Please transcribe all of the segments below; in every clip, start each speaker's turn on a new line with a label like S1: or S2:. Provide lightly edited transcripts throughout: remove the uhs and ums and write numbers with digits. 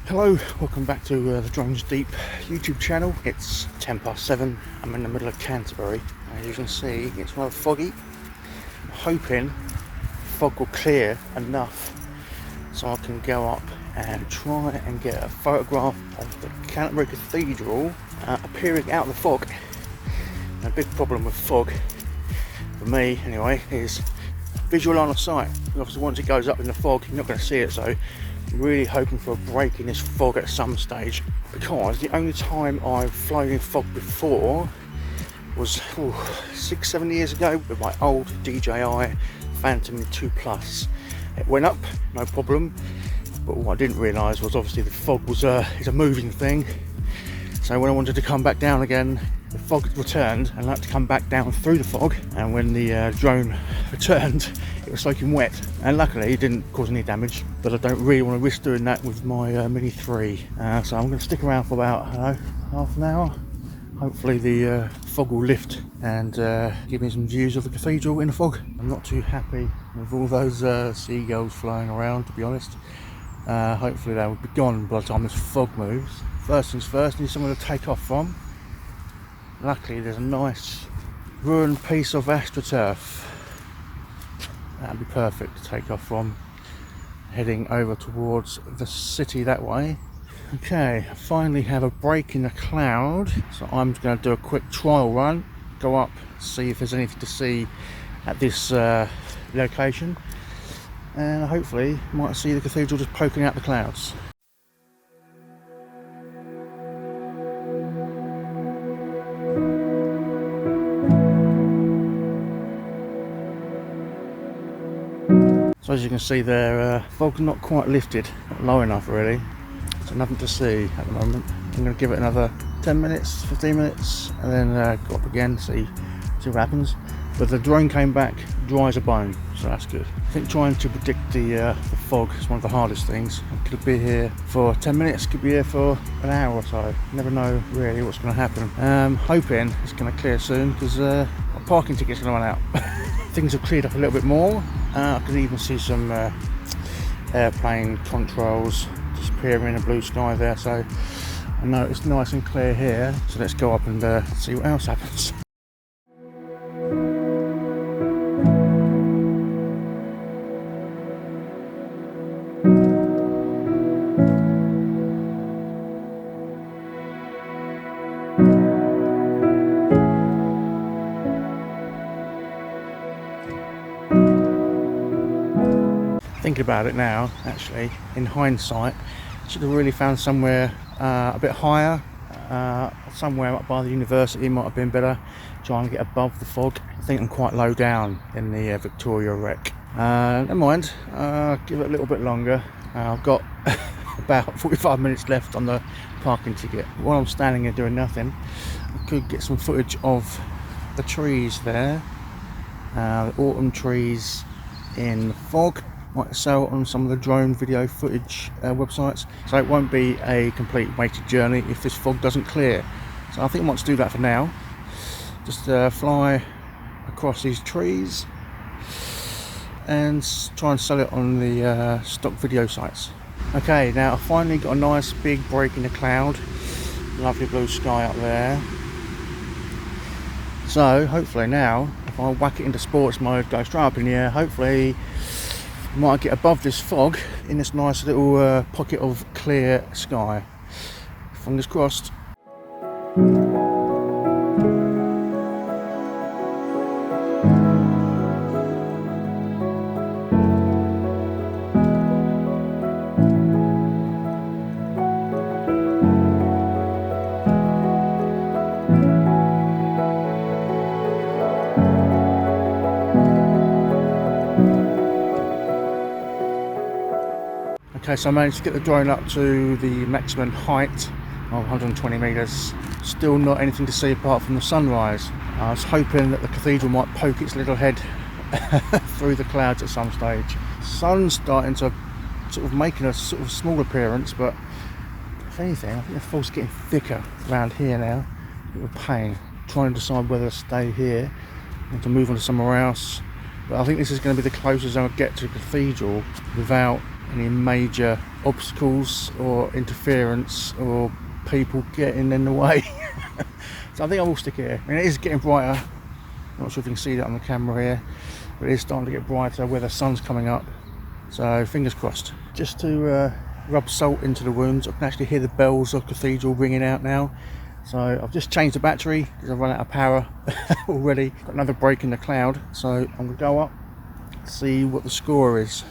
S1: Hello, welcome back to the Drones Deep YouTube channel. It's 7:10. I'm in the middle of Canterbury. As you can see, it's rather foggy. I'm hoping the fog will clear enough so I can go up and try and get a photograph of the Canterbury Cathedral appearing out of the fog. And a big problem with fog, for me anyway, is visual line of sight. Obviously once it goes up in the fog, you're not going to see it, so I'm really hoping for a break in this fog at some stage, because the only time I've flown in fog before was 6-7 years ago with my old DJI Phantom 2 Plus. It went up, no problem, but what I didn't realise was obviously the fog was is a moving thing. So when I wanted to come back down again, the fog returned and I had to come back down through the fog, and when the drone returned it was soaking wet, and luckily it didn't cause any damage, but I don't really want to risk doing that with my Mini 3, so I'm going to stick around for about, I don't know, half an hour. Hopefully the fog will lift and give me some views of the cathedral in the fog. I'm not too happy with all those seagulls flying around, to be honest. Hopefully they will be gone by the time this fog moves. First things first, need somewhere to take off from. Luckily there's a nice ruined piece of astroturf. That'd be perfect to take off from, heading over towards the city that way. Okay, I finally have a break in the cloud, so I'm going to do a quick trial run, go up, see if there's anything to see at this location, and hopefully might see the cathedral just poking out the clouds. So as you can see there, fog's not quite lifted, not low enough really, so nothing to see at the moment. I'm going to give it another 10 minutes, 15 minutes, and then go up again, see what happens. But the drone came back dry as a bone, so that's good. I think trying to predict the fog is one of the hardest things. It could be here for 10 minutes, could be here for an hour or so. You never know really what's going to happen. Hoping it's going to clear soon, because my parking ticket's going to run out. Things have cleared up a little bit more. I can even see some airplane controls disappearing in the blue sky there, so I know it's nice and clear here. So let's go up and see what else happens. Thinking about it now, actually, in hindsight, should have really found somewhere a bit higher, somewhere up by the university might have been better, trying to get above the fog. I think I'm quite low down in the Victoria wreck. Never mind, give it a little bit longer. I've got about 45 minutes left on the parking ticket. While I'm standing here doing nothing, I could get some footage of the trees there, the autumn trees in the fog. Might sell on some of the drone video footage websites, so it won't be a complete wasted journey if this fog doesn't clear. So I think I want to do that for now, just fly across these trees and try and sell it on the stock video sites. Okay, now I finally got a nice big break in the cloud, lovely blue sky up there. So hopefully now, if I whack it into sports mode, go straight up in the air, hopefully might get above this fog in this nice little pocket of clear sky. Fingers crossed. Okay, so I managed to get the drone up to the maximum height of 120 metres. Still not anything to see apart from the sunrise. I was hoping that the cathedral might poke its little head through the clouds at some stage. Sun's starting to sort of making a sort of small appearance, but if anything, I think the fog's getting thicker around here now. A bit of pain. Trying to decide whether to stay here or to move on to somewhere else. But I think this is going to be the closest I'll get to the cathedral without any major obstacles or interference or people getting in the way. So I think I will stick here. I mean, it is getting brighter. I'm not sure if you can see that on the camera here, but it is starting to get brighter where the sun's coming up. So fingers crossed. Just to rub salt into the wounds, I can actually hear the bells of the cathedral ringing out now. So I've just changed the battery because I've run out of power already. Got another break in the cloud, so I'm going to go up, see what the score is.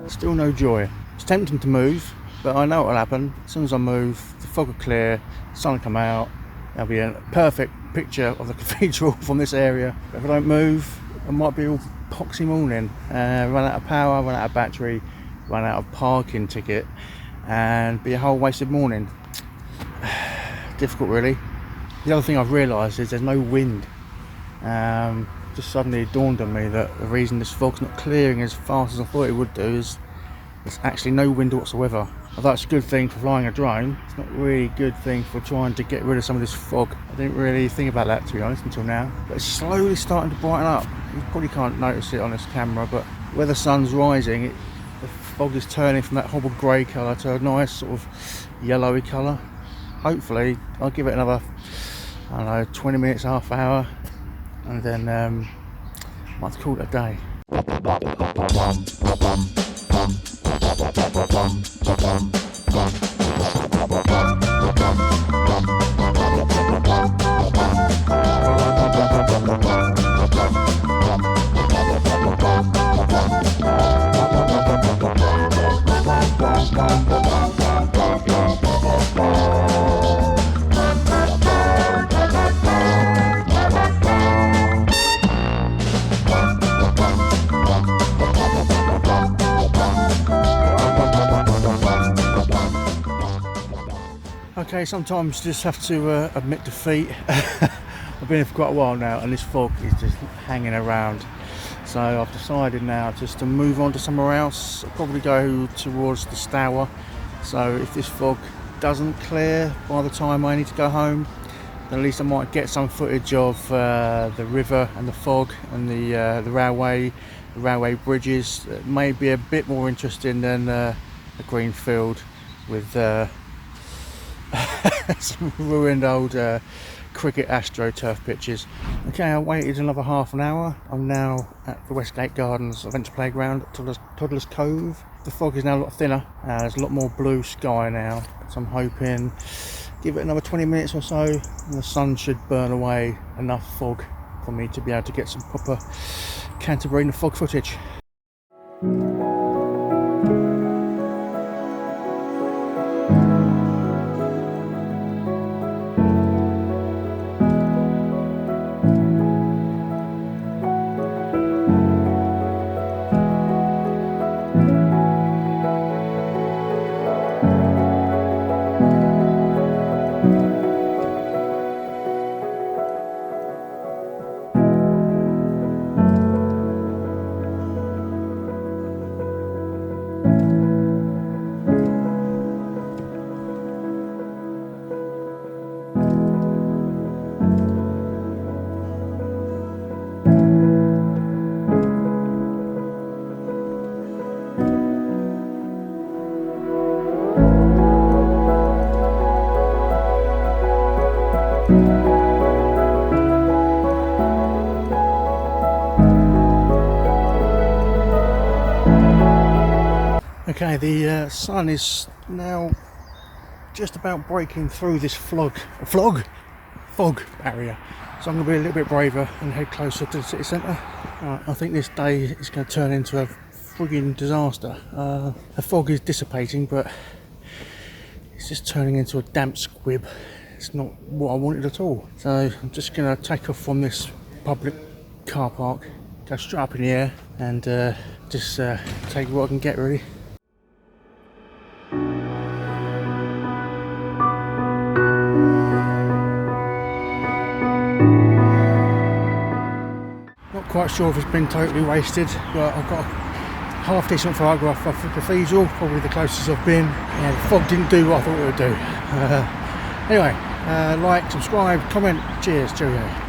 S1: Still no joy. It's tempting to move, but I know what will happen. As soon as I move, the fog will clear, the sun will come out, there'll be a perfect picture of the cathedral from this area. But if I don't move, it might be all poxy morning. Run out of power, run out of battery, run out of parking ticket, and be a whole wasted morning. Difficult really. The other thing I've realised is there's no wind. Just suddenly dawned on me that the reason this fog's not clearing as fast as I thought it would do is there's actually no wind whatsoever. Although it's a good thing for flying a drone, it's not really a good thing for trying to get rid of some of this fog. I didn't really think about that, to be honest, until now. But it's slowly starting to brighten up. You probably can't notice it on this camera, but where the sun's rising, the fog is turning from that horrible grey colour to a nice sort of yellowy colour. Hopefully, I'll give it another, I don't know, 20 minutes, half hour, and then might call it a day. Okay, sometimes you just have to admit defeat. I've been here for quite a while now and this fog is just hanging around. So I've decided now just to move on to somewhere else. I'll probably go towards the Stour. So if this fog doesn't clear by the time I need to go home, then at least I might get some footage of the river and the fog and the railway bridges. It may be a bit more interesting than a green field with some ruined old cricket astroturf pitches. Okay, I waited another half an hour. I'm now at the Westgate Gardens Adventure Playground at Toddler's Cove. The fog is now a lot thinner. There's a lot more blue sky now. So I'm hoping give it another 20 minutes or so and the sun should burn away enough fog for me to be able to get some proper Canterbury in the fog footage. Okay, the sun is now just about breaking through this fog barrier, so I'm going to be a little bit braver and head closer to the city centre. I think this day is going to turn into a frigging disaster. The fog is dissipating, but it's just turning into a damp squib. It's not what I wanted at all. So I'm just going to take off from this public car park, go straight up in the air, and just take what I can get, really. Not quite sure if it's been totally wasted, but I've got half decent photograph of the cathedral, probably the closest I've been. Yeah, the fog didn't do what I thought it would do. Anyway, like, subscribe, comment, cheers, cheerio.